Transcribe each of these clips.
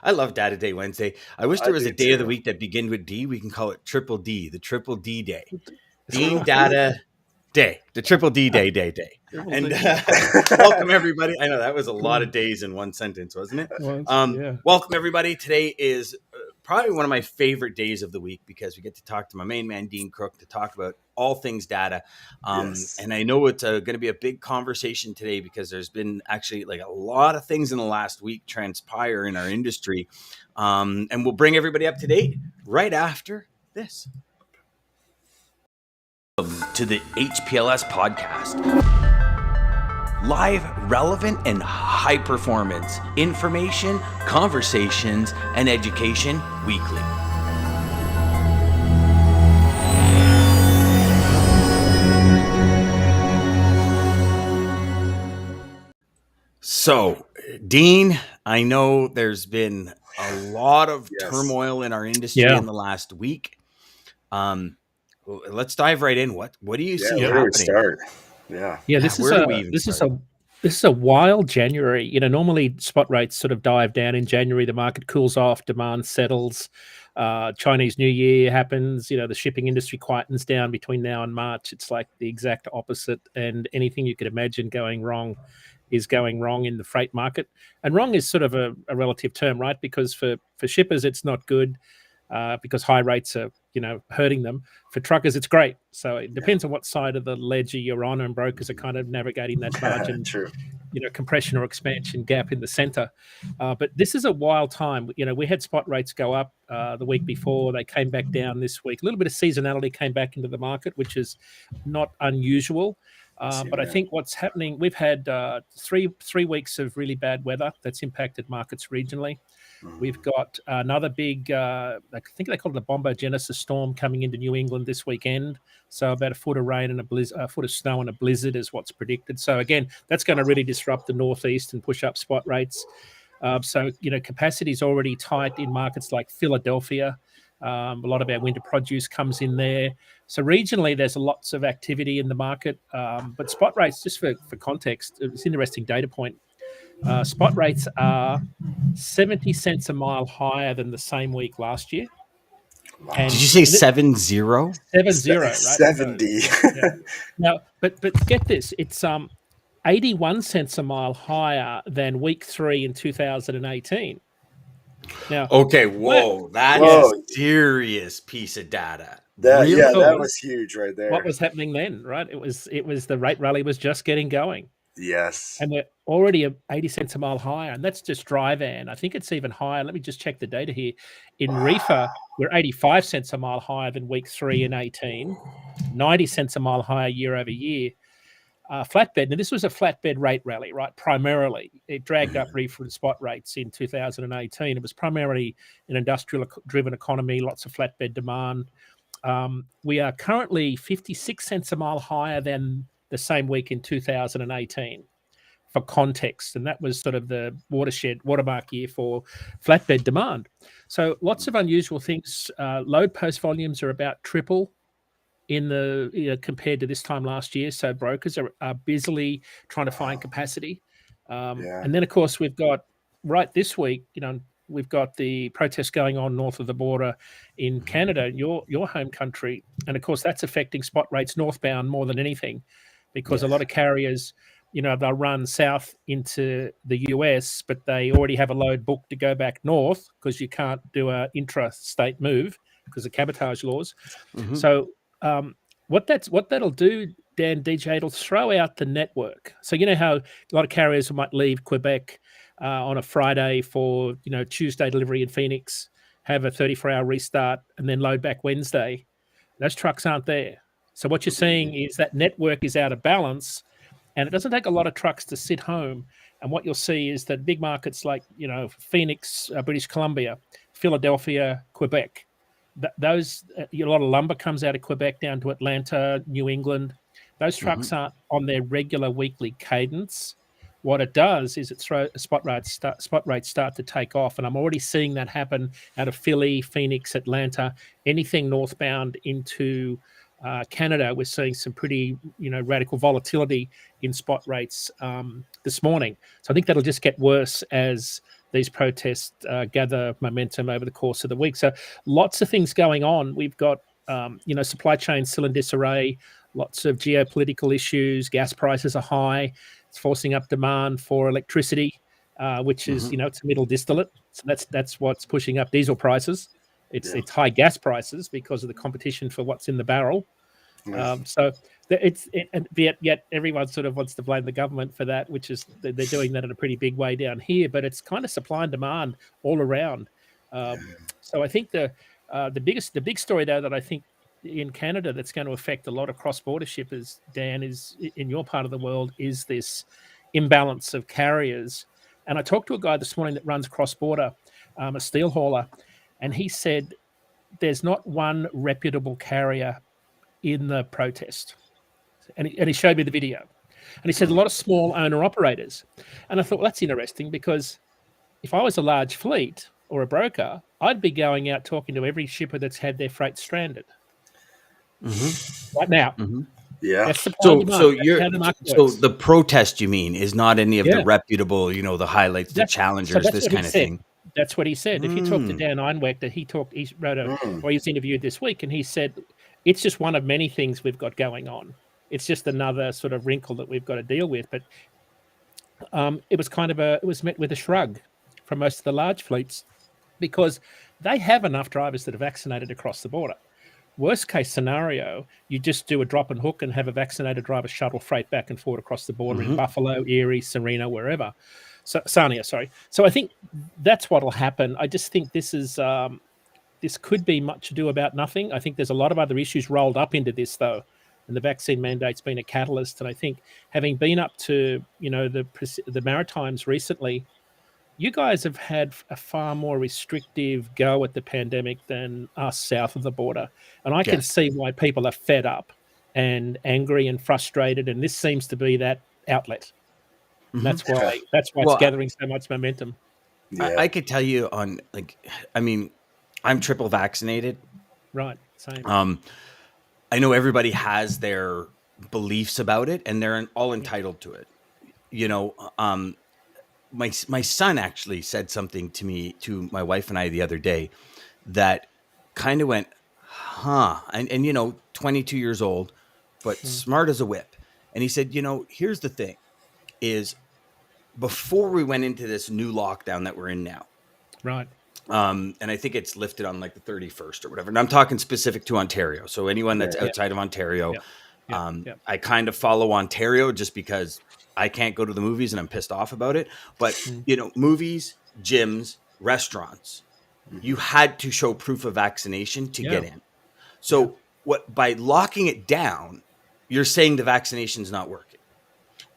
I love Data Day Wednesday. I wish I there was do a day of the too. week that began with D. We can call it Triple D, the Triple D Day. Dean Triple Data Day, the Triple D Day. Triple And D. welcome, everybody. I know that was a lot of days in one sentence, wasn't it? Yeah. Welcome, everybody. Today is probably one of my favorite days of the week because we get to talk to my main man, Dean Croke, to talk about all things data. Yes. And I know it's going to be a big conversation today because there's been actually like a lot of things in the last week transpire in our industry. And we'll bring everybody up to date right after this. To the HPLS podcast. Live, relevant, and high performance information, conversations, and education weekly. So, Dean, I know there's been a lot of turmoil in our industry in the last week. Let's dive right in. What do you see happening? Where do we start? Yeah, this is a wild January. You know, normally spot rates sort of dive down in January. The market cools off, demand settles. Chinese New Year happens. You know, the shipping industry quietens down between now and March. It's like the exact opposite, and anything you could imagine going wrong is going wrong in the freight market. And wrong is sort of a relative term, right? Because for shippers, it's not good. Because high rates are, hurting them. For truckers, it's great. So it depends on what side of the ledger you're on, and brokers are kind of navigating that margin, compression or expansion gap in the center. But this is a wild time. We had spot rates go up the week before. They came back down this week. A little bit of seasonality came back into the market, which is not unusual. But I think what's happening, we've had three weeks of really bad weather that's impacted markets regionally. We've got another big, I think they call it a bombogenesis storm coming into New England this weekend. So about a foot of rain and a foot of snow and a blizzard is what's predicted. So again, that's going to really disrupt the Northeast and push up spot rates. So capacity is already tight in markets like Philadelphia. A lot of our winter produce comes in there. So regionally, there's lots of activity in the market. But spot rates, just for context, it's an interesting data point. Spot rates are 70 cents a mile higher than the same week last year. Wow. And did you say 70? 70, right? 70. Now, but get this, it's 81 cents a mile higher than week 3 in 2018. Now, okay, whoa, that's a serious piece of data. That was huge right there. What was happening then, right? It was the rate rally was just getting going. Yes. And we're already 80 cents a mile higher, and that's just dry van. I think it's even higher. Let me just check the data here. In reefer, we're 85 cents a mile higher than week 3 in 18, 90 cents a mile higher year over year. Flatbed, now this was a flatbed rate rally, right? Primarily, it dragged up reefer and spot rates in 2018. It was primarily an industrial-driven economy, lots of flatbed demand. We are currently 56 cents a mile higher than the same week in 2018, for context. And that was sort of the watermark year for flatbed demand. So lots of unusual things. Load post volumes are about triple in the compared to this time last year. So brokers are busily trying to find capacity. And then, of course, we've got right this week, we've got the protests going on north of the border in Canada, your home country. And, of course, that's affecting spot rates northbound more than anything, because a lot of carriers, they'll run south into the US, but they already have a load booked to go back north because you can't do an intra-state move because of cabotage laws. Mm-hmm. So what that'll do, Dan, DJ, it'll throw out the network. So you know how a lot of carriers might leave Quebec on a Friday for Tuesday delivery in Phoenix, have a 34-hour restart, and then load back Wednesday. Those trucks aren't there. So what you're seeing is that network is out of balance, and it doesn't take a lot of trucks to sit home. And what you'll see is that big markets like Phoenix, British Columbia, Philadelphia, Quebec, a lot of lumber comes out of Quebec down to Atlanta, New England. Those trucks aren't on their regular weekly cadence. What it does is spot rates start to take off, and I'm already seeing that happen out of Philly, Phoenix, Atlanta, anything northbound into Canada. We're seeing some pretty radical volatility in spot rates this morning. So I think that'll just get worse as these protests gather momentum over the course of the week. So lots of things going on. We've got supply chain still in disarray, lots of geopolitical issues. Gas prices are high. It's forcing up demand for electricity, which is it's a middle distillate. So that's what's pushing up diesel prices. It's high gas prices because of the competition for what's in the barrel. Yet everyone sort of wants to blame the government for that, which is they're doing that in a pretty big way down here. But it's kind of supply and demand all around. So I think the big story though that I think in Canada that's going to affect a lot of cross-border shippers, Dan, is in your part of the world, is this imbalance of carriers. And I talked to a guy this morning that runs cross-border, a steel hauler, and he said there's not one reputable carrier in the protest. And he showed me the video. And he said a lot of small owner-operators. And I thought, well, that's interesting, because if I was a large fleet or a broker, I'd be going out talking to every shipper that's had their freight stranded. Right now. Yeah. That's So the protest, you mean, is not any of the reputable, the highlights, the challengers, this kind of thing. That's what he said. If you talk to Dan Einweck, he was interviewed this week, and he said it's just one of many things we've got going on. It's just another sort of wrinkle that we've got to deal with. But it was met with a shrug from most of the large fleets, because they have enough drivers that are vaccinated across the border. Worst case scenario, you just do a drop and hook and have a vaccinated driver shuttle freight back and forth across the border in Buffalo, Erie, Sarnia, wherever. Sarnia, sorry. So I think that's what'll happen. I just think this could be much ado about nothing. I think there's a lot of other issues rolled up into this, though, and the vaccine mandate's been a catalyst. And I think, having been up to the Maritimes recently, you guys have had a far more restrictive go at the pandemic than us south of the border. And I can see why people are fed up and angry and frustrated. And this seems to be that outlet. And that's why it's gathering so much momentum. I could tell you I'm triple vaccinated. Right. Same. I know everybody has their beliefs about it, and they're all entitled to it. My son actually said something to my wife and I the other day that kind of went, and 22 years old, but smart as a whip. And he said, here's the thing is, before we went into this new lockdown that we're in now. Right. And I think it's lifted on like the 31st or whatever. And I'm talking specific to Ontario. So anyone that's outside of Ontario, I kind of follow Ontario just because I can't go to the movies and I'm pissed off about it. But, movies, gyms, restaurants, you had to show proof of vaccination to get in. So by locking it down, you're saying the vaccination's not working.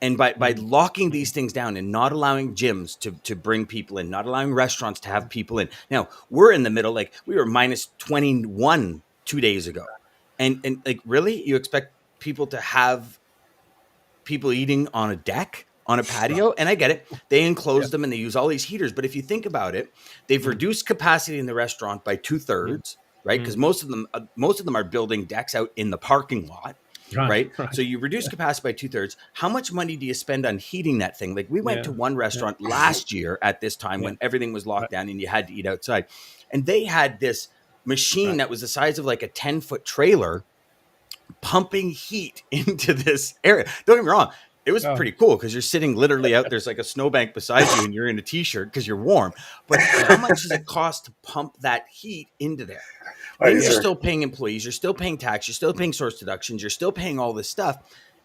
And by locking these things down and not allowing gyms to bring people in, not allowing restaurants to have people in. Now, we're in the middle, like we were minus 21 2 days ago. And like, really? You expect people to have people eating on a deck, on a patio? And I get it. They enclose them and they use all these heaters. But if you think about it, they've reduced capacity in the restaurant by 2/3, right? Because most of them are building decks out in the parking lot. Right. So you reduce capacity by 2/3. How much money do you spend on heating that thing? Like we went to one restaurant last year at this time when everything was locked down and you had to eat outside. And they had this machine that was the size of like a 10-foot trailer pumping heat into this area. Don't get me wrong. It was pretty cool because you're sitting literally out. There's like a snowbank beside you and you're in a t-shirt because you're warm. But how much does it cost to pump that heat into there? Then you're still paying employees. You're still paying tax. You're still paying source deductions. You're still paying all this stuff.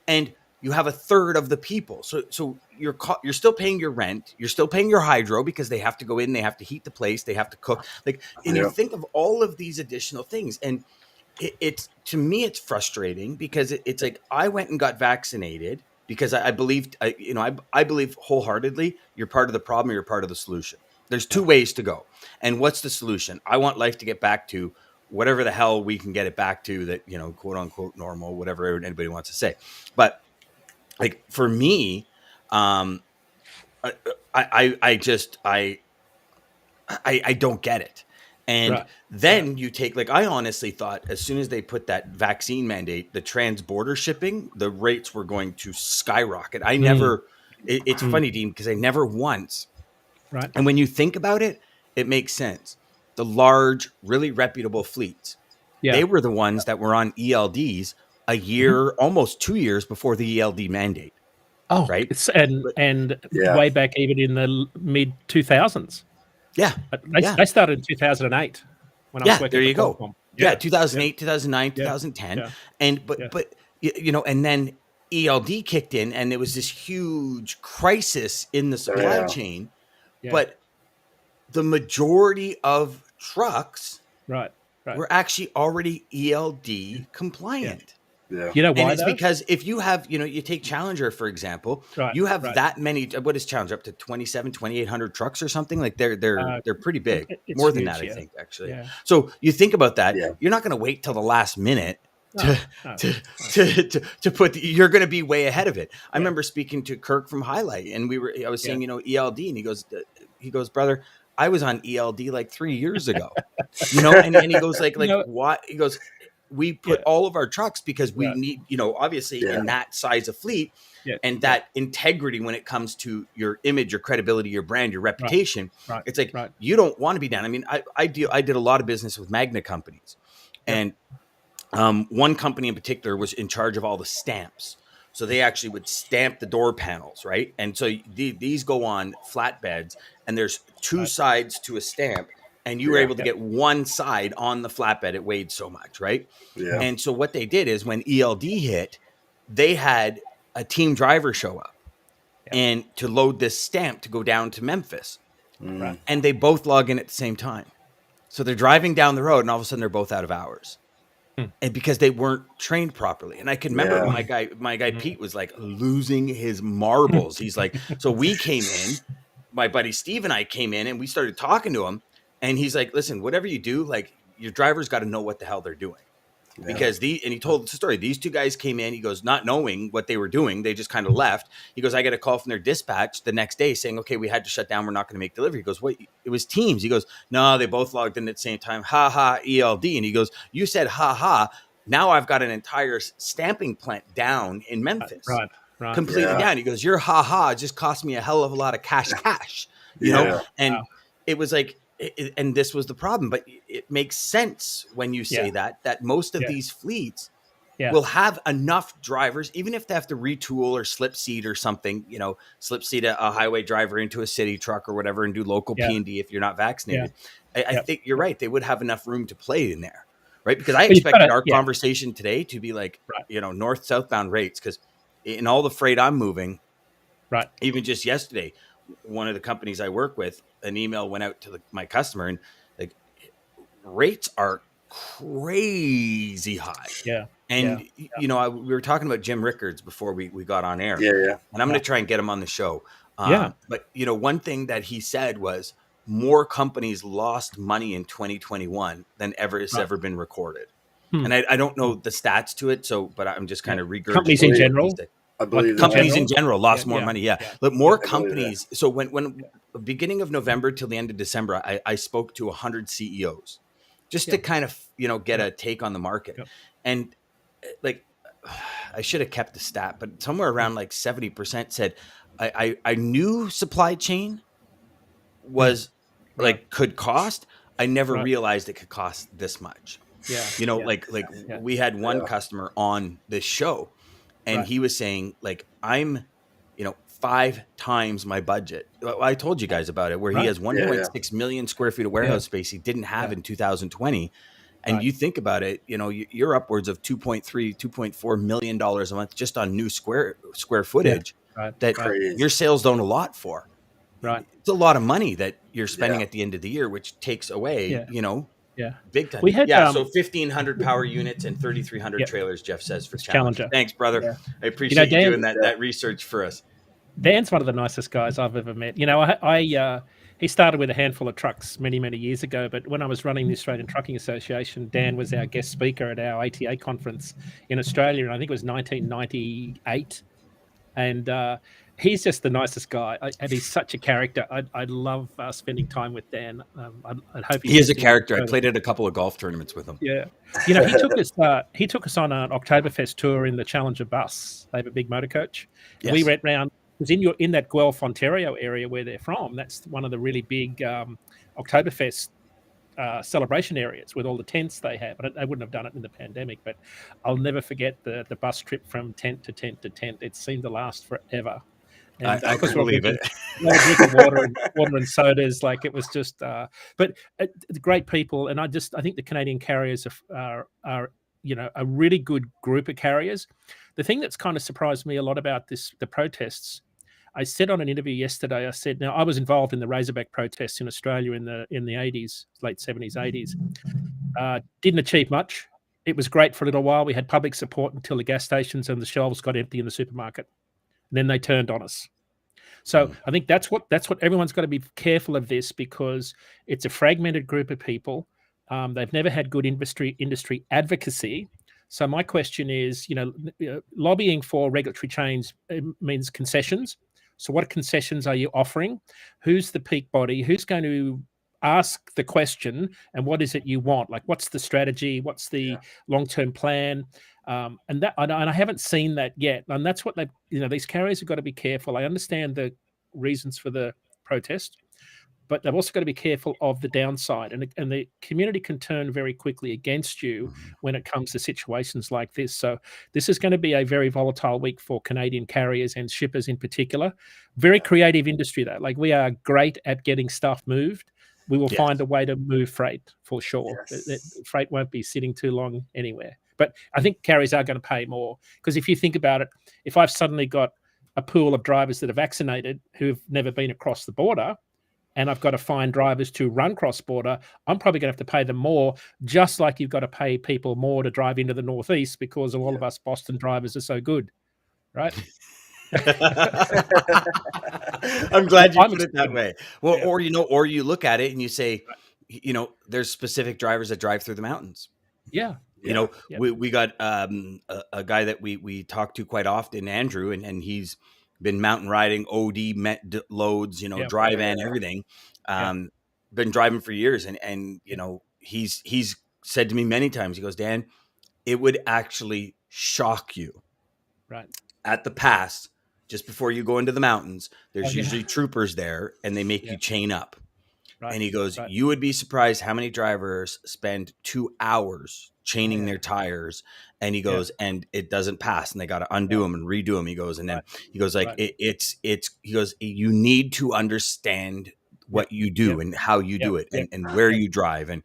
And you have a third of the people. So you're still paying your rent. You're still paying your hydro because they have to go in. They have to heat the place. They have to cook. And you think of all of these additional things. And it's to me, it's frustrating because it's like I went and got vaccinated because I believed, I believe wholeheartedly you're part of the problem or you're part of the solution. There's two ways to go. And what's the solution? I want life to get back to whatever the hell we can get it back to that, quote unquote normal, whatever anybody wants to say. But like for me, I don't get it. And then you take, like, I honestly thought as soon as they put that vaccine mandate, the trans-border shipping, the rates were going to skyrocket. It's funny, Dean, because I never once Right. And when you think about it, it makes sense. The large, really reputable fleets, they were the ones that were on ELDs a year, almost 2 years before the ELD mandate. Oh, right? and way back even in the mid 2000s. Yeah. They started in 2008 when I was working there for you go. Qualcomm. Yeah, 2008, 2009, 2010. Yeah. And but you know, and then ELD kicked in and there was this huge crisis in the supply chain. Yeah. But the majority of trucks Right. were actually already ELD compliant. Yeah. You know why? And it's though? because if you have, you know, you take Challenger, for example, Right, you have right. that many, what is Challenger, up to 2,800 trucks or something? Like they're pretty big. It's More than huge, that, I think, actually. Yeah. So you think about that, Yeah. you're not going to wait till the last minute No. to put you're going to be way ahead of it. I remember speaking to Kirk from Highlight, and I was saying, you know, ELD, and he goes, brother, I was on ELD like 3 years ago, you know, and he goes like what? He goes, we put all of our trucks because we need, you know, obviously in that size of fleet and that integrity when it comes to your image, your credibility, your brand, your reputation. Right. It's like, you don't want to be down. I mean, I did a lot of business with magnet companies, and one company in particular was in charge of all the stamps. So they actually would stamp the door panels, right? And so these go on flatbeds, and there's two sides to a stamp, and you were able to get one side on the flatbed. It weighed so much, right? Yeah. And so what they did is when ELD hit, they had a team driver show up and to load this stamp to go down to Memphis. Right. And they both log in at the same time. So they're driving down the road, and all of a sudden they're both out of hours. And because they weren't trained properly. And I can remember my guy Pete was like losing his marbles. He's like, so we came in, my buddy Steve and I came in, and we started talking to him, and he's like, listen, whatever you do, like, your driver's got to know what the hell they're doing. Because and he told the story. These two guys came in, he goes, not knowing what they were doing, they just kind of left. He goes, I got a call from their dispatch the next day saying, okay, we had to shut down, we're not going to make delivery. He goes, wait, it was Teams. He goes, no, they both logged in at the same time. Ha ha, ELD. And he goes, you said ha ha. Now I've got an entire stamping plant down in Memphis. Right. Completely down. He goes, your ha ha just cost me a hell of a lot of cash, you know? And it was like, and this was the problem, but it makes sense when you say that most of these fleets will have enough drivers, even if they have to retool or slip seat or something, you know, slip seat a highway driver into a city truck or whatever and do local P&D if you're not vaccinated. I think you're right. They would have enough room to play in there, right? Because I expected our conversation today to be like, you know, north-southbound rates, because in all the freight I'm moving, even just yesterday, one of the companies I work with, an email went out to my customer, and like, rates are crazy high. And you know, we were talking about Jim Rickards before we got on air. And I'm going to try and get him on the show. But you know, one thing that he said was more companies lost money in 2021 than has ever been recorded. And I don't know the stats to it, but I'm just kind of regurgitating. Companies in general. I believe companies in general lost more money. But more companies. So when beginning of November till the end of December, I spoke to 100 CEOs just to kind of, you know, get a take on the market. And like, I should have kept the stat, but somewhere around like 70% said I knew supply chain was like could cost. I never realized it could cost this much. You know, we had one customer on this show, and he was saying, like, I'm, you know, 5 times my budget. I told you guys about it, where he has 1.6 million square feet of warehouse space he didn't have in 2020. And you think about it, you know, you're upwards of $2.3, $2.4 million a month just on new square footage that your sales don't allot for. It's a lot of money that you're spending at the end of the year, which takes away, you know, big time. We had, so 1,500 power units and 3,300 trailers, Jeff says, for Challenger. Thanks, brother. I appreciate you doing that research for us. Dan's one of the nicest guys I've ever met. You know, he started with a handful of trucks many, many years ago. But when I was running the Australian Trucking Association, Dan was our guest speaker at our ATA conference in Australia, and I think it was 1998. And he's just the nicest guy, and he's such a character. I love spending time with Dan. I hope he is a character. I played at a couple of golf tournaments with him. Yeah, you know, he took us on an Oktoberfest tour in the Challenger bus. They have a big motor coach. We went Because in that Guelph, Ontario area where they're from, that's one of the really big Oktoberfest celebration areas with all the tents they have. But they wouldn't have done it in the pandemic. But I'll never forget the bus trip from tent to tent to tent. It seemed to last forever. And I because can believe it. we were drinking water and sodas, like it was just. But the great people, and I think the Canadian carriers are a really good group of carriers. The thing that's kind of surprised me a lot about the protests. I said on an interview yesterday, I said, now I was involved in the Razorback protests in Australia in the 80s, late 70s, 80s. Didn't achieve much. It was great for a little while. We had public support until the gas stations and the shelves got empty in the supermarket. And then they turned on us. So I think that's what everyone's got to be careful of this, because it's a fragmented group of people. They've never had good industry advocacy. So my question is, lobbying for regulatory change means concessions. So what concessions are you offering? Who's the peak body? Who's going to ask the question? And what is it you want? Like, what's the strategy? What's the long-term plan? And I haven't seen that yet. And that's what these carriers have got to be careful. I understand the reasons for the protest, but they've also got to be careful of the downside. And the community can turn very quickly against you when it comes to situations like this. So this is going to be a very volatile week for Canadian carriers and shippers in particular. Very creative industry, though. Like, we are great at getting stuff moved. We will find a way to move freight for sure. Yes. Freight won't be sitting too long anywhere. But I think carriers are going to pay more, because if you think about it, if I've suddenly got a pool of drivers that are vaccinated who've never been across the border, and I've got to find drivers to run cross-border, I'm probably going to have to pay them more, just like you've got to pay people more to drive into the Northeast because all of us Boston drivers are so good, right? I'm glad you put it that way. Well, or you look at it and you say, there's specific drivers that drive through the mountains. Yeah. We got a guy that we talk to quite often, Andrew, and he's been mountain riding, OD, loads, dry van, everything. Been driving for years, and he's said to me many times, he goes, Dan, it would actually shock you, right, at the pass just before you go into the mountains. There's usually troopers there, and they make you chain up. Right. And he goes, you would be surprised how many drivers spend 2 hours chaining their tires. And he goes, and it doesn't pass, and they got to undo them and redo them. He goes, and then he goes, like, he goes, you need to understand what you do and how you do it, and where you drive, and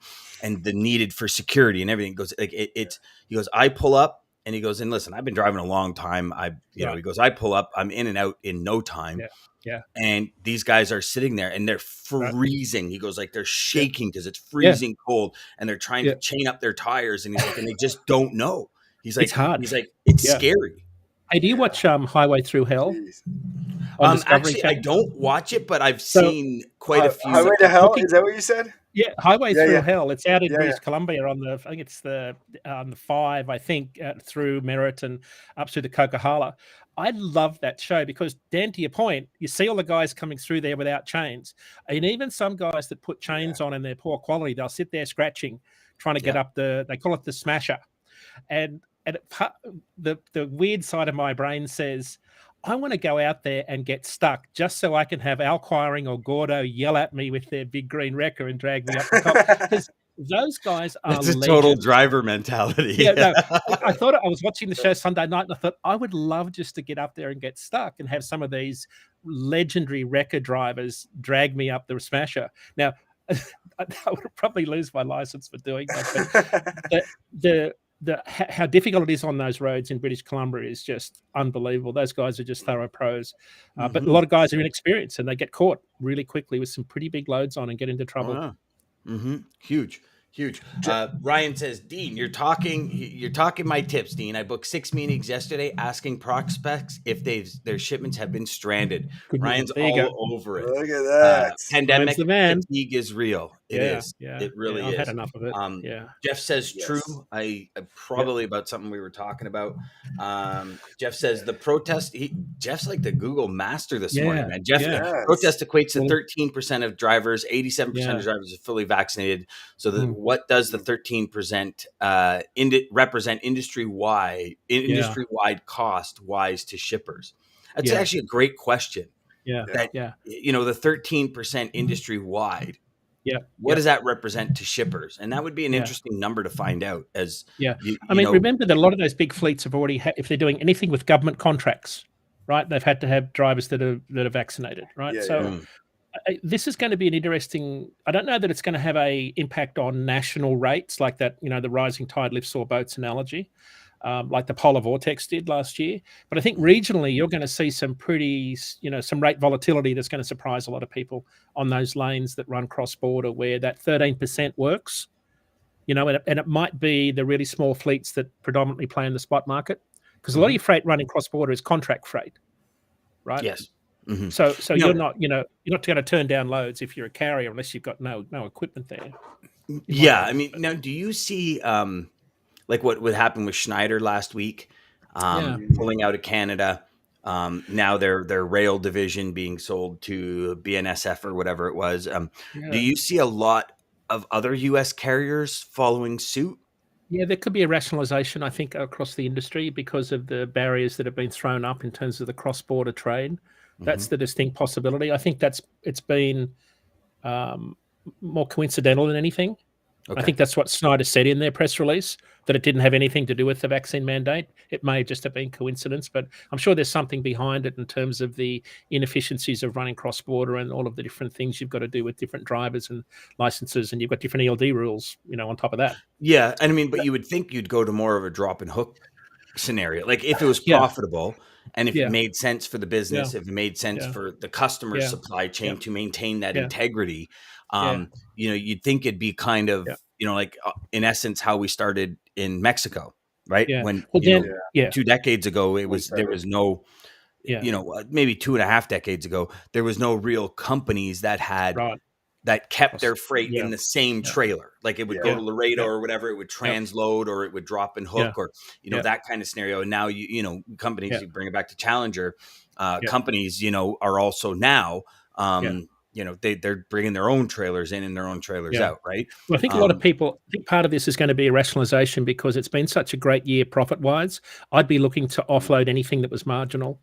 the needed for security and everything. He goes, like, he goes, I pull up, and he goes, and listen, I've been driving a long time. He goes, I pull up, I'm in and out in no time. And these guys are sitting there and they're freezing. He goes, like, they're shaking because it's freezing cold, and they're trying to chain up their tires. And he's like, and they just don't know. He's like, it's hard. He's like, it's scary. Hey, do you watch Highway Through Hell? Actually, I don't watch it, but I've seen quite a few. Highway to Hell? Is that what you said? Yeah, Highway Through Hell. It's out in British Columbia on I think it's the 5, I think, through Merritt and up through the Coquihalla. I love that show because, Dan, to your point, you see all the guys coming through there without chains. And even some guys that put chains on in their poor quality, they'll sit there scratching, trying to get up they call it the smasher. And the weird side of my brain says, I want to go out there and get stuck just so I can have Al Quiring or Gordo yell at me with their big green wrecker and drag me up the top. Because those guys are It's a total driver mentality. I thought, I was watching the show Sunday night, and I thought I would love just to get up there and get stuck and have some of these legendary wrecker drivers drag me up the smasher. Now, I would probably lose my license for doing that, but how difficult it is on those roads in British Columbia is just unbelievable. Those guys are just thorough pros. But a lot of guys are inexperienced, and they get caught really quickly with some pretty big loads on and get into trouble. Oh, yeah. Huge. Ryan says, Dean, you're talking my tips, Dean. I booked 6 meetings yesterday asking prospects if their shipments have been stranded. Ryan's all over it. Look at that. Pandemic fatigue is real. It is. Yeah. It really is. I've had enough of it. Jeff says true. I probably about something we were talking about. Jeff says the protest. Jeff's like the Google master this morning, man. Jeff, protest equates to 13% of drivers. 87% of drivers are fully vaccinated. So what does the 13% represent industry-wide cost-wise to shippers? That's Yeah. actually a great question. Yeah. That, Yeah. the 13% industry wide, Yeah. what does that represent to shippers? And that would be an Yeah. interesting number to find out. As Yeah. you, I you mean, know, remember that a lot of those big fleets have already if they're doing anything with government contracts, right? They've had to have drivers that are vaccinated, right? Yeah, So yeah. this is going to be an interesting. I don't know that it's going to have a impact on national rates like that. The rising tide lifts all boats analogy, like the polar vortex did last year. But I think regionally, you're going to see some pretty, some rate volatility that's going to surprise a lot of people on those lanes that run cross border, where that 13% works. And it might be the really small fleets that predominantly play in the spot market, because a lot of your freight running cross border is contract freight, right? yes. Mm-hmm. So you're not going to turn down loads if you're a carrier unless you've got no equipment there. Yeah, I mean, now, do you see like what happened with Schneider last week, Yeah. pulling out of Canada? Now their rail division being sold to BNSF or whatever it was. Do Yeah. you see a lot of other U.S. carriers following suit? Yeah, there could be a rationalization, I think, across the industry because of the barriers that have been thrown up in terms of the cross-border trade. That's the distinct possibility. I think it's been more coincidental than anything. I Okay. think that's what Snyder said in their press release, that it didn't have anything to do with the vaccine mandate. It may just have been coincidence, but I'm sure there's something behind it in terms of the inefficiencies of running cross-border and all of the different things you've got to do with different drivers and licenses, and you've got different ELD rules, on top of that. Yeah, and I mean, but you would think you'd go to more of a drop and hook scenario. Like if it was Yeah. profitable and if it Yeah. made sense for the business, Yeah. if it made sense Yeah. for the customer's Yeah. supply chain Yeah. to maintain that Yeah. integrity, Yeah. you'd think it'd be kind of, Yeah. like in essence how we started in Mexico, right? Yeah. When, Well, then, yeah. 2 decades ago, there was no, Yeah. maybe 2.5 decades ago, there was no real companies that had Right. that kept their freight Yeah. in the same Yeah. trailer. Like it would go Yeah. to Laredo Yeah. or whatever, it would transload or it would drop and hook or, Yeah. that kind of scenario. And now, companies, Yeah. you bring it back to Challenger, Yeah. companies, are also now, Yeah. they're bringing their own trailers in and their own trailers Yeah. out, right? Well, I think a lot of people I think part of this is going to be a rationalization because it's been such a great year profit-wise. I'd be looking to offload anything that was marginal,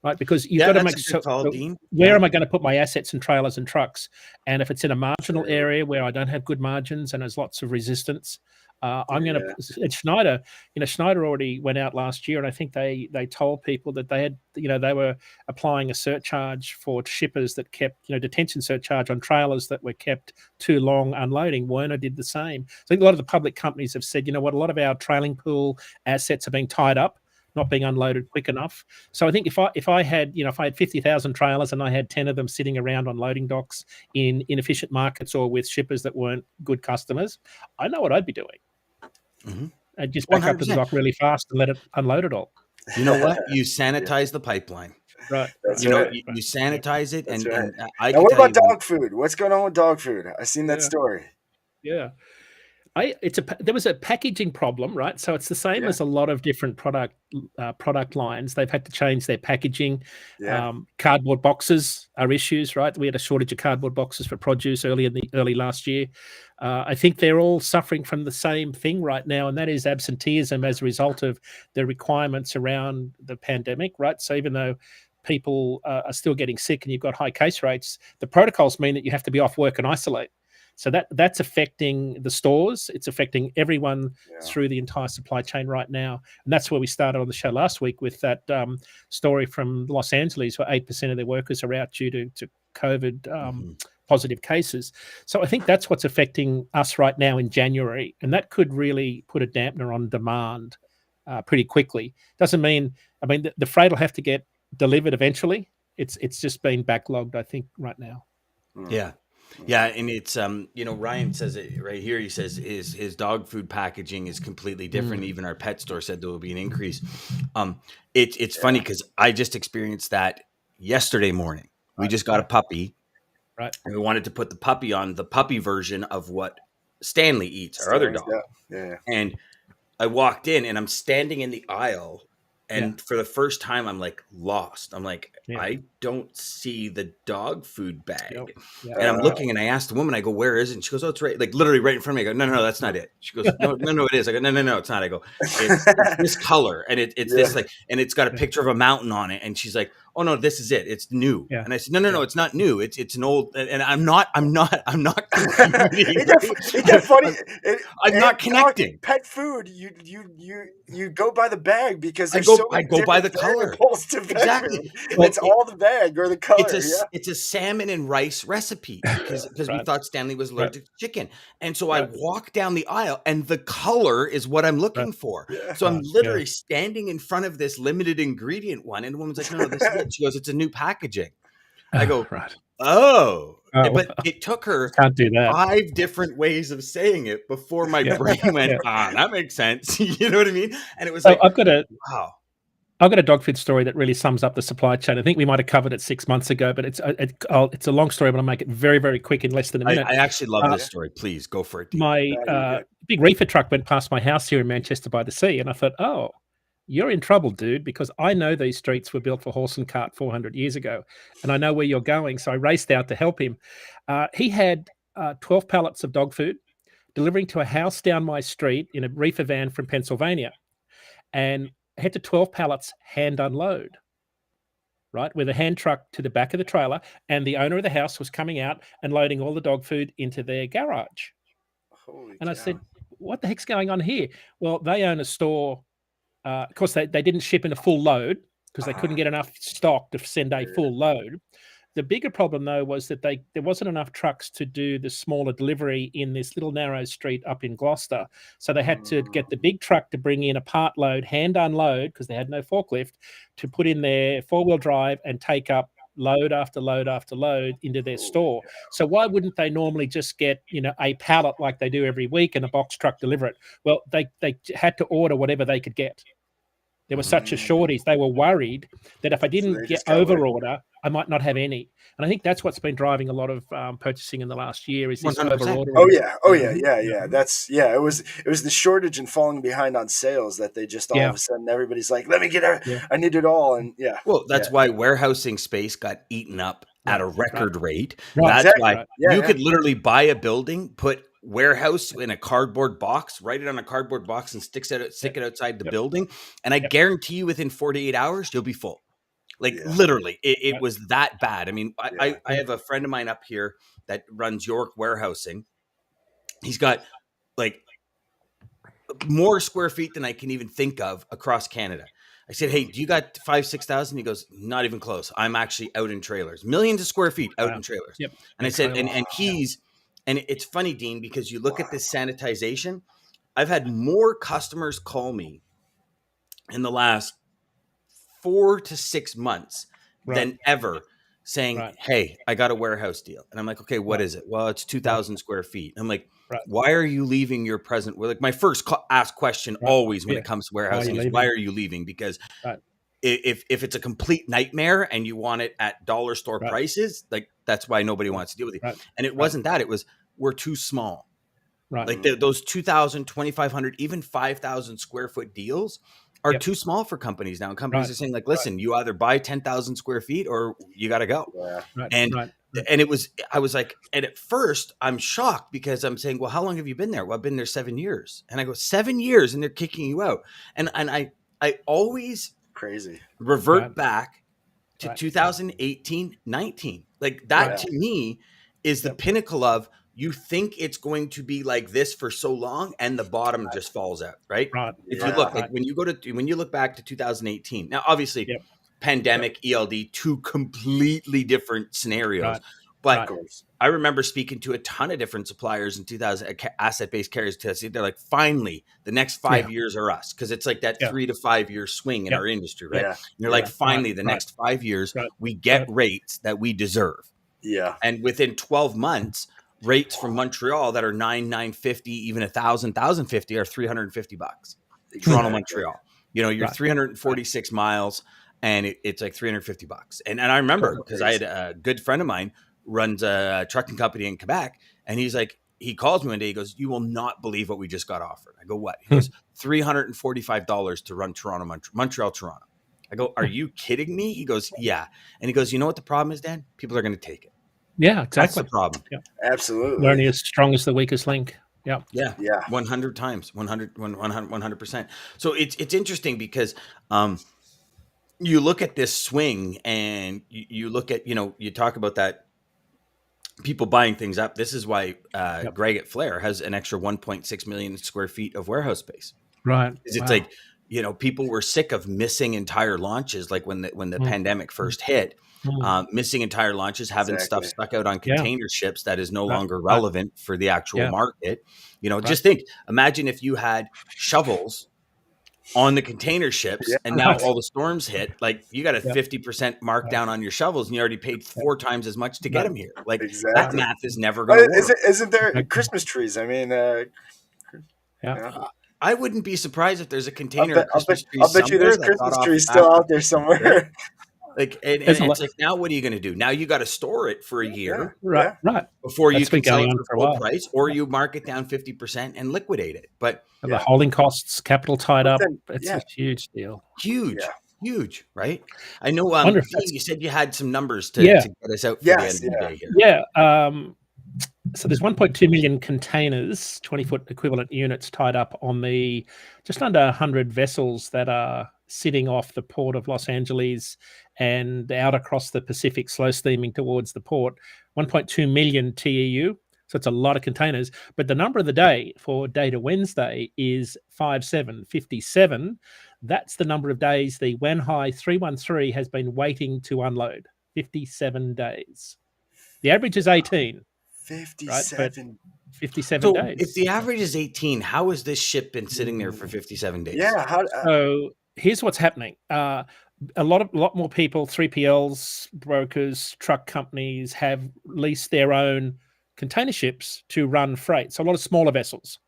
right? Because you've got to that's make a good call, Dean. where am I going to put my assets and trailers and trucks? And if it's in a marginal area where I don't have good margins and there's lots of resistance, I'm going to. And Schneider, Schneider already went out last year, and I think they told people that they had, they were applying a surcharge for shippers that kept, detention surcharge on trailers that were kept too long unloading. Werner did the same. So I think a lot of the public companies have said, a lot of our trailing pool assets are being tied up, not being unloaded quick enough. So I think if I had 50,000 trailers and I had 10 of them sitting around on loading docks in inefficient markets or with shippers that weren't good customers, I know what I'd be doing. I'd just back up to the 100%. dock really fast and let it unload it all. You know what? You sanitize the pipeline. Right. That's You right. you sanitize it, That's and, right. and I Now, can what tell about you, dog food? What's going on with dog food? I seen that Yeah. story. Yeah. There was a packaging problem, right? So it's the same Yeah. as a lot of different product lines. They've had to change their packaging. Yeah. Cardboard boxes are issues, right? We had a shortage of cardboard boxes for produce early last year. I think they're all suffering from the same thing right now, and that is absenteeism as a result of the requirements around the pandemic, right? So even though people are still getting sick and you've got high case rates, the protocols mean that you have to be off work and isolate. So that's affecting the stores. It's affecting everyone through the entire supply chain right now. And that's where we started on the show last week with that story from Los Angeles, where 8% of their workers are out due to COVID positive cases. So I think that's what's affecting us right now in January. And that could really put a dampener on demand pretty quickly. Doesn't mean, the freight will have to get delivered eventually. It's just been backlogged, I think, right now. Yeah. Yeah, and it's Ryan says it right here. He says his dog food packaging is completely different. Even our pet store said there will be an increase. It's funny because I just experienced that yesterday morning. We just got a puppy, right? And we wanted to put the puppy on the puppy version of what Stanley eats, our other dog. Yeah. And I walked in, and I'm standing in the aisle, And for the first time, I'm like lost. I'm like, Yeah. I don't see the dog food bag. Yep. Yeah. And I'm looking and I asked the woman, I go, where is it? And she goes, oh, it's right, like literally right in front of me. I go, no, that's not it. She goes, no, it is. I go, no, it's not. I go, it's this color. And it's this like, and it's got a picture of a mountain on it. And she's like, oh no, this is it. It's new. Yeah. And I said, no, it's not new. It's an old, and I'm not competing. It's that funny. I'm not connecting. Pet food, you go by the bag because I there's go by the color. Exactly. Well, It's all the bag or the color. It's a salmon and rice recipe because we thought Stanley was allergic to chicken. And so I walk down the aisle and the color is what I'm looking for. Yeah. So I'm literally standing in front of this limited ingredient one. And the woman's like, no, this is it. She goes, it's a new packaging. I go, but it took her Can't do that. 5 different ways of saying it before my brain went, that makes sense. You know what I mean? And it was like, I've got a dog food story that really sums up the supply chain. I think we might have covered it 6 months ago, but it's a long story, but I'll make it very, very quick in less than a minute. I actually love this story. Please go for it. Dean. My big reefer truck went past my house here in Manchester by the Sea, and I thought, oh, you're in trouble, dude, because I know these streets were built for horse and cart 400 years ago, and I know where you're going. So I raced out to help him. He had 12 pallets of dog food delivering to a house down my street in a reefer van from Pennsylvania, and I had to 12 pallets hand unload, right, with a hand truck to the back of the trailer, and the owner of the house was coming out and loading all the dog food into their garage. Holy and cow. I said, what the heck's going on here? Well, they own a store. Of course, they didn't ship in a full load because they couldn't get enough stock to send a full load. The bigger problem, though, was that there wasn't enough trucks to do the smaller delivery in this little narrow street up in Gloucester. So they had to get the big truck to bring in a part load, hand unload, because they had no forklift, to put in their 4-wheel drive and take up load after load after load into their store. So why wouldn't they normally just get, a pallet like they do every week and a box truck deliver it? Well, they had to order whatever they could get. There was such a shortage. They were worried that if I didn't get over order, I might not have any. And I think that's what's been driving a lot of purchasing in the last year is this over ordering. Oh yeah. That's It was the shortage and falling behind on sales that they just all of a sudden everybody's like, let me get it. I need it all. And well, that's why warehousing space got eaten up at a record rate. Right. That's why you could literally buy a building, put warehouse in a cardboard box, write it on a cardboard box and stick it outside the building. And I guarantee you within 48 hours, you'll be full. Like literally, it was that bad. I mean, I have a friend of mine up here that runs York warehousing. He's got like more square feet than I can even think of across Canada. I said, hey, do you got 5,000-6,000? He goes, not even close. I'm actually out in trailers, millions of square feet out in trailers. Yep. And I said, and it's funny, Dean, because you look at this sanitization. I've had more customers call me in the last 4 to 6 months than ever saying, hey, I got a warehouse deal. And I'm like, okay, what is it? Well, it's 2,000 square feet. I'm like, why are you leaving your present? Well, like my first asked question always when it comes to warehousing is why are you leaving? Because if it's a complete nightmare and you want it at dollar store prices, like that's why nobody wants to deal with you. And it wasn't that. It was we're too small. Like those 2,000, 2,500, even 5,000 square foot deals are too small for companies now. And companies are saying like, listen, you either buy 10,000 square feet or you got to go. And I was like, and at first I'm shocked because I'm saying, well, how long have you been there? Well, I've been there 7 years. And I go, 7 years and they're kicking you out. And I always revert back to 2018, 19. Like that to me is the pinnacle of, you think it's going to be like this for so long and the bottom just falls out, right? If you look, like when you look back to 2018, now obviously pandemic, ELD, 2 completely different scenarios. But I remember speaking to a ton of different suppliers in 2000, asset-based carriers. They're like, finally, the next 5 years are us. Because it's like that 3 to 5 year swing in our industry, right? And you're like, finally, the next 5 years, we get rates that we deserve. And within 12 months, rates from Montreal that are $950, even $1,050 are $350. Toronto, Montreal. You're 346 miles and it's like $350. And I remember because I had a good friend of mine runs a trucking company in Quebec. And he's like, he calls me one day. He goes, "You will not believe what we just got offered." I go, "What?" He goes, $345 to run Montreal, Toronto. I go, "Are you kidding me?" He goes, "Yeah." And he goes, "You know what the problem is, Dan? People are going to take it." Yeah, That's the exactly. problem. Yeah. Absolutely. They're only as strong as the weakest link. Yeah. Yeah. Yeah. 100 times, 100%. So it's interesting because you look at this swing and you look at, you talk about that people buying things up. This is why Greg at Flair has an extra 1.6 million square feet of warehouse space. Right. It's like, people were sick of missing entire launches. Like when the pandemic first hit, missing entire launches, having stuff stuck out on container ships that is no longer relevant for the actual market. Just imagine if you had shovels on the container ships and now all the storms hit, like you got a 50% markdown on your shovels and you already paid 4 times as much to get them here. Like that math is never going to work. Isn't there Christmas trees? I mean, I wouldn't be surprised if there's a container Christmas tree I'll bet you there's Christmas trees still out there somewhere. Like, and it's like, now what are you going to do? Now you got to store it for a year, right? Before you can sell it for full price, or you mark it down 50% and liquidate it. But the holding costs, capital tied up, it's a huge deal. Huge, right? I know. You said you had some numbers to get us out for the end of the day here. Yeah. So there's 1.2 million containers, 20-foot equivalent units tied up on the just under 100 vessels that are sitting off the port of Los Angeles and out across the Pacific, slow steaming towards the port. 1.2 million TEU. So it's a lot of containers. But the number of the day for Data Wednesday is 57. That's the number of days the Wanhai 313 has been waiting to unload. 57 days. The average is 18. 57. Right? 57 so days. If the average is 18, how has this ship been sitting there for 57 days? Yeah. So here's what's happening. A lot more people, 3PLs, brokers, truck companies have leased their own container ships to run freight. So a lot of smaller vessels,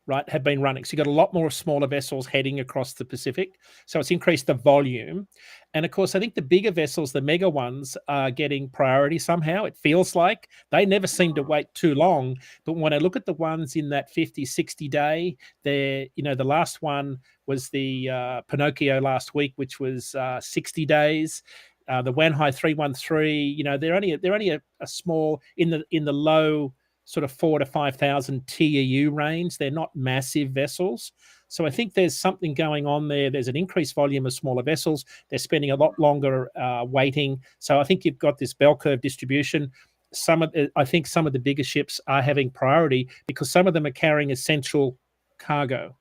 right, have been running. So you've got a lot more smaller vessels heading across the Pacific. So it's increased the volume. And of course, I think the bigger vessels, the mega ones, are getting priority somehow. It feels like they never seem to wait too long. But when I look at the ones in that 50, 60 day, the last one was the Pinocchio last week, which was 60 days. The Wanhai 313, they're only a small in the low sort of 4,000 to 5,000 TEU range. They're not massive vessels. So I think there's something going on there. There's an increased volume of smaller vessels. They're spending a lot longer waiting. So I think you've got this bell curve distribution. I think some of the bigger ships are having priority because some of them are carrying essential cargo.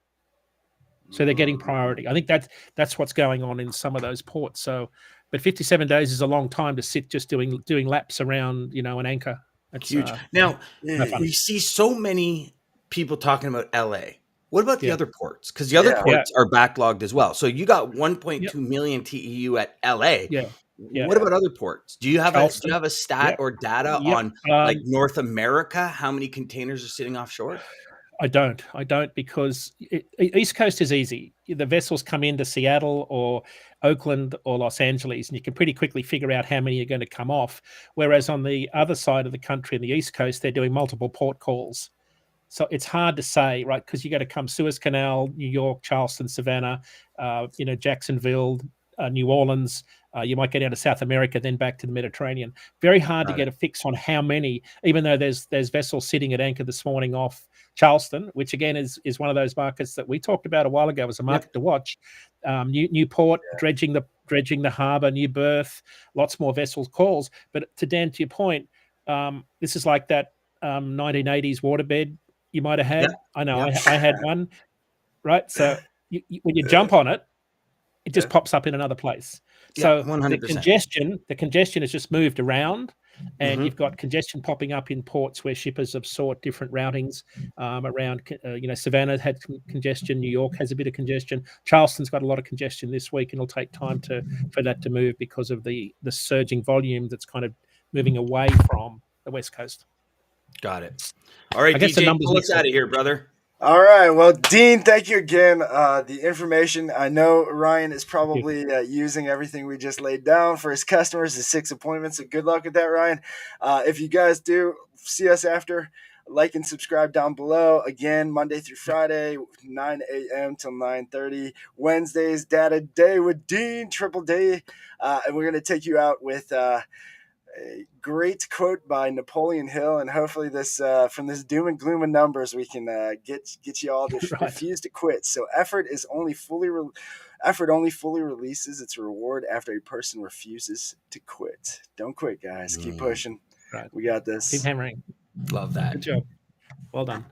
So they're getting priority. I think that's what's going on in some of those ports. So, but 57 days is a long time to sit just doing laps around, an anchor. It's huge. Now, we see so many people talking about LA. What about the other ports? Because the other ports are backlogged as well. So you got 1.2 million TEU at LA. What about other ports? Do you have a stat or data on like North America? How many containers are sitting offshore? I don't because East Coast is easy. The vessels come into Seattle or Oakland or Los Angeles, and you can pretty quickly figure out how many are going to come off. Whereas on the other side of the country, on the East Coast, they're doing multiple port calls. So it's hard to say, right? Because you got to come Suez Canal, New York, Charleston, Savannah, Jacksonville, New Orleans. You might get out of South America, then back to the Mediterranean. Very hard to get a fix on how many, even though there's vessels sitting at anchor this morning off Charleston, which again is one of those markets that we talked about a while ago as a market to watch. Newport, dredging the harbour, New Berth, lots more vessels calls. But Dan, to your point, this is like that 1980s waterbed you might have had. I know I had one, right? So when you jump on it, it just pops up in another place. So 100%. the congestion has just moved around, and you've got congestion popping up in ports where shippers have sought different routings around. Savannah had congestion. New York has a bit of congestion. Charleston's got a lot of congestion this week, and it'll take time for that to move because of the surging volume that's kind of moving away from the West Coast. Got it. All right, DJ, pull us out of here, brother. All right. Well, Dean, thank you again. The information, I know Ryan is probably using everything we just laid down for his customers, his 6 appointments. So good luck with that, Ryan. If you guys do see us after, Like and subscribe down below. Again, Monday through Friday, 9 a.m. till 9:30. Wednesdays, Data Day with Dean, Triple D. And we're going to take you out with a great quote by Napoleon Hill. And hopefully this from this doom and gloom of numbers, we can get you all to refuse to quit. So effort only fully releases its reward after a person refuses to quit. Don't quit, guys. Keep pushing. Right. We got this. Keep hammering. Love that. Good job. Well done.